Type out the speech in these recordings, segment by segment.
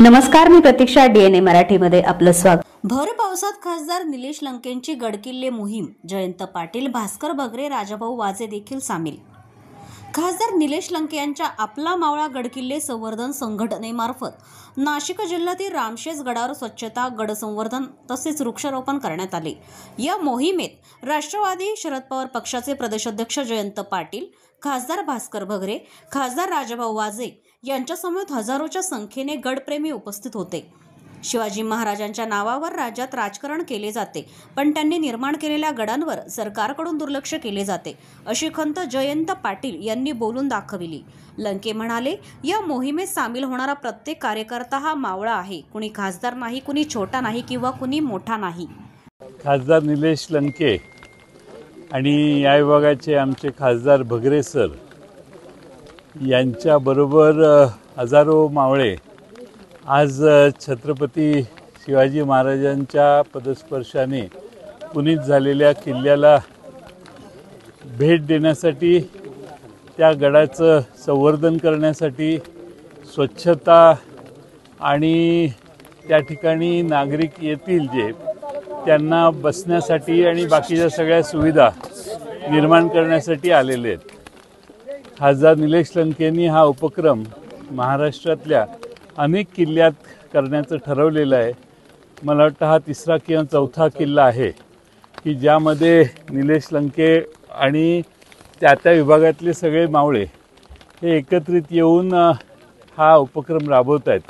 नमस्कार, मी प्रतीक्षा. DNA मराठीमध्ये आपलं स्वागत. भर पावसात खासदार निलेश लंकेंची गडकिल्ले मोहीम. जयंत पाटील, भास्कर बगरे, राजाभाऊ वाजे देखील सामील. खासदार निलेश लंके यांच्या आपला मावळा गडकिल्ले संवर्धन संघटनेमार्फत नाशिक जिल्ह्यातील रामशेज गडावर स्वच्छता, गड संवर्धन तसेच वृक्षारोपण करण्यात आले. या मोहिमेत राष्ट्रवादी शरद पवार पक्षाचे प्रदेशाध्यक्ष जयंत पाटील, खासदार भास्कर बगरे, खासदार राजाभाऊ वाजे यांच्यासमवेत हजारोच्या संख्येने गडप्रेमी उपस्थित होते. शिवाजी महाराजांच्या नावावर राज्यात राजकारण केले जाते, पण त्यांनी निर्माण केलेल्या गडांवर सरकारकडून दुर्लक्ष केले जाते, अशी खंत जयंत पाटील यांनी बोलून दाखविली. लंके म्हणाले, या मोहिमेत सामील होणारा प्रत्येक कार्यकर्ता हा मावळा आहे. कुणी खासदार नाही, कुणी छोटा नाही किंवा कुणी मोठा नाही. खासदार निलेश लंके आणि या विभागाचे आमचे खासदार बगरे सर यांच्याबरोबर हजारो मावळे आज छत्रपती शिवाजी महाराजांच्या पदस्पर्शाने पुनीत झालेल्या किल्ल्याला भेट देण्यासाठी, त्या गडाचं संवर्धन करण्यासाठी, स्वच्छता आणि त्या ठिकाणी नागरिक येतील जे त्यांना बसण्यासाठी आणि बाकीच्या सगळ्या सुविधा निर्माण करण्यासाठी आलेले आहेत. खासदार निलेश लंकेंनी हा उपक्रम महाराष्ट्रातल्या अनेक किल्ल्यात करण्याचं ठरवलेलं आहे. मला वाटतं हा तिसरा किंवा चौथा किल्ला आहे की ज्यामध्ये निलेश लंके आणि त्या विभागातले सगळे मावळे हे एकत्रित येऊन हा उपक्रम राबवत आहेत.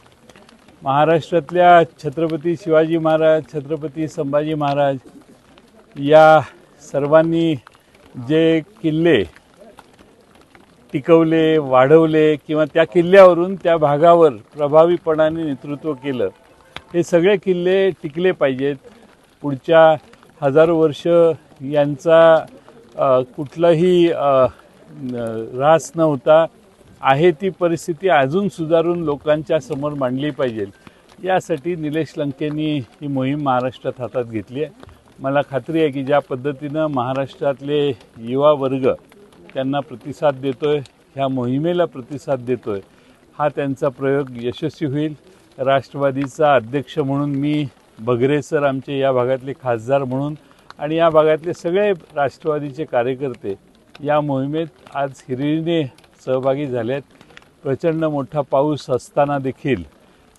महाराष्ट्रातल्या छत्रपती शिवाजी महाराज, छत्रपती संभाजी महाराज या सर्वांनी जे किल्ले टिकवले, वाढवले किंवा त्या किल्ल्यावरून त्या भागावर प्रभावीपणाने नेतृत्व केलं, हे सगळे किल्ले टिकले पाहिजेत. पुढच्या हजारो वर्ष यांचा कुठलाही ऱ्हास न होता आहे ती परिस्थिती अजून सुधारून लोकांच्या समोर मांडली पाहिजे. यासाठी निलेश लंकेंनी ही मोहीम महाराष्ट्रात हातात घेतली आहे. मला खात्री आहे की ज्या पद्धतीनं महाराष्ट्रातले युवा वर्ग त्यांना प्रतिसाद देतोय, ह्या मोहिमेला प्रतिसाद देतोय, हा त्यांचा प्रयोग यशस्वी होईल. राष्ट्रवादीचा अध्यक्ष म्हणून मी, बगरे सर आमचे या भागातले खासदार म्हणून आणि या भागातले सगळे राष्ट्रवादीचे कार्यकर्ते या मोहिमेत आज हिरिरीने सहभागी झालेत. प्रचंड मोठा पाऊस असताना देखील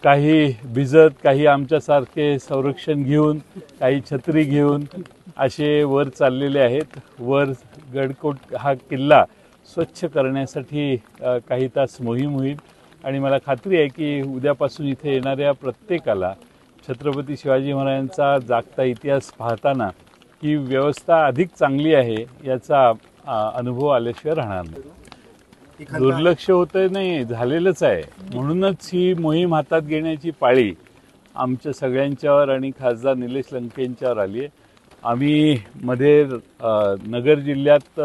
काही भिजत, काही आमच्यासारखे संरक्षण घेऊन, काही छत्री घेऊन असे वर चाललेले आहेत. वर गडकोट हा किल्ला स्वच्छ करण्यासाठी काही तास मोहीम होईल आणि मला खात्री आहे की उद्यापासून इथे येणाऱ्या प्रत्येकाला छत्रपती शिवाजी महाराजांचा जागता इतिहास पाहताना ही व्यवस्था अधिक चांगली आहे याचा अनुभव आल्याशिवाय राहणार नाही. दुर्लक्ष होतं नाही, झालेलंच आहे. म्हणूनच ही मोहीम हातात घेण्याची पाळी आमच्या सगळ्यांच्यावर आणि खासदार निलेश लंकेंच्यावर आली आहे. आम्ही मध्ये नगर जिल्ह्यात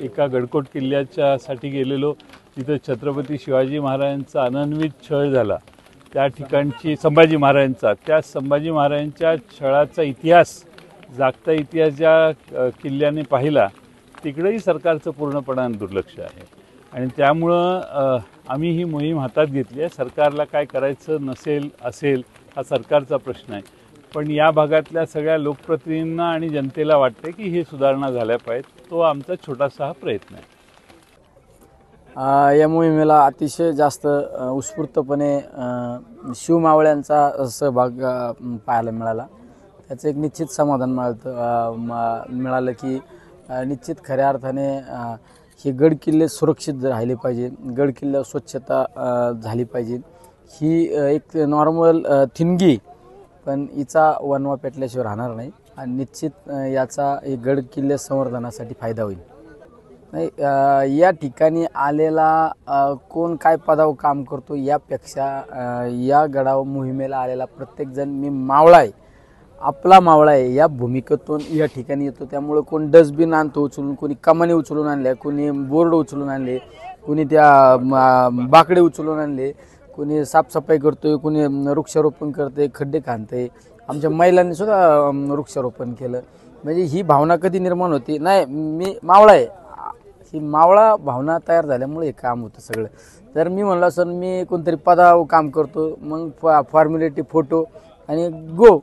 एका गडकोट किल्ल्याच्यासाठी गेलेलो, तिथं छत्रपती शिवाजी महाराजांचा अनन्वित छळ झाला. त्या ठिकाणची संभाजी महाराजांच्या छळाचा इतिहास, जागता इतिहास ज्या किल्ल्याने पाहिला, तिकडेही सरकारचं पूर्णपणे दुर्लक्ष आहे आणि त्यामुळं आम्ही ही मोहीम हातात घेतली आहे. सरकारला काय करायचं असेल हा सरकारचा प्रश्न आहे, पण या भागातल्या सगळ्या लोकप्रतिनिधींना आणि जनतेला वाटते की हे सुधारणा झाल्या पाहिजेत. तो आमचा छोटासा हा प्रयत्न आहे. या मोहिमेला अतिशय जास्त उत्स्फूर्तपणे शिवमावळ्यांचा सहभाग पाहायला मिळाला. त्याचं एक निश्चित समाधान मिळालं की निश्चित खऱ्या अर्थाने हे गडकिल्ले सुरक्षित राहिले पाहिजे, गडकिल्ल्यावर स्वच्छता झाली पाहिजे. ही एक नॉर्मल थिनगी, पण हिचा वनवा पेटल्याशिवाय राहणार नाही आणि निश्चित याचा हे गडकिल्ले संवर्धनासाठी फायदा होईल. नाही, या ठिकाणी आलेला कोण काय पदावर काम करतो यापेक्षा या गडावर मोहिमेला आलेला प्रत्येकजण मी मावळा आहे, आपला मावळा आहे या भूमिकेतून या ठिकाणी येतो. त्यामुळे कोण डस्टबिन आणतो उचलून, कोणी कमानी उचलून आणल्या, कोणी बोर्ड उचलून आणले, कोणी त्या बाकडे उचलून आणले, कोणी साफसफाई करतोय, कोणी वृक्षारोपण करते, खड्डे खाणते. आमच्या महिलांनी सुद्धा वृक्षारोपण केलं. म्हणजे ही भावना कधी निर्माण होती, नाही मी मावळा आहे, ही मावळा भावना तयार झाल्यामुळे हे काम होतं सगळं. तर मी म्हणलो सर मी कोणतरी पदावर काम करतो, मग फॉर्मॅलिटी फोटो आणि गो.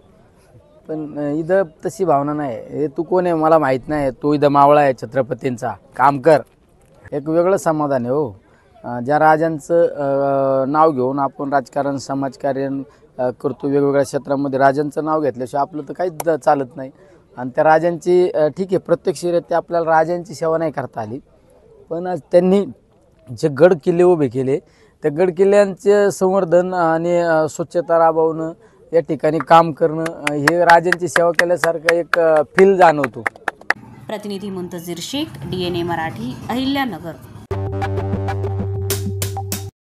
पण इथं तशी भावना नाही. हे तू कोण आहे मला माहीत नाही, तो इथं मावळा आहे छत्रपतींचा, काम कर. एक वेगळं समाधान आहे हो. ज्या राजांचं नाव घेऊन आपण राजकारण समाजकार्य करतो वेगवेगळ्या क्षेत्रामध्ये, राजांचं नाव घेतल्याशिवाय आपलं तर काहीच चालत नाही. आणि त्या राजांची ठीक आहे प्रत्यक्षरित्या आपल्याला राजांची सेवा नाही करता आली, पण आज त्यांनी जे गड किल्ले उभे केले त्या गड किल्ल्यांचे संवर्धन आणि स्वच्छता राबवणं, या ठिकाणी काम करणं, हे राजांची सेवा केल्यासारखं एक फील जाणवतो. प्रतिनिधी मुंतजीर शेख, DNA मराठी, अहिल्यानगर.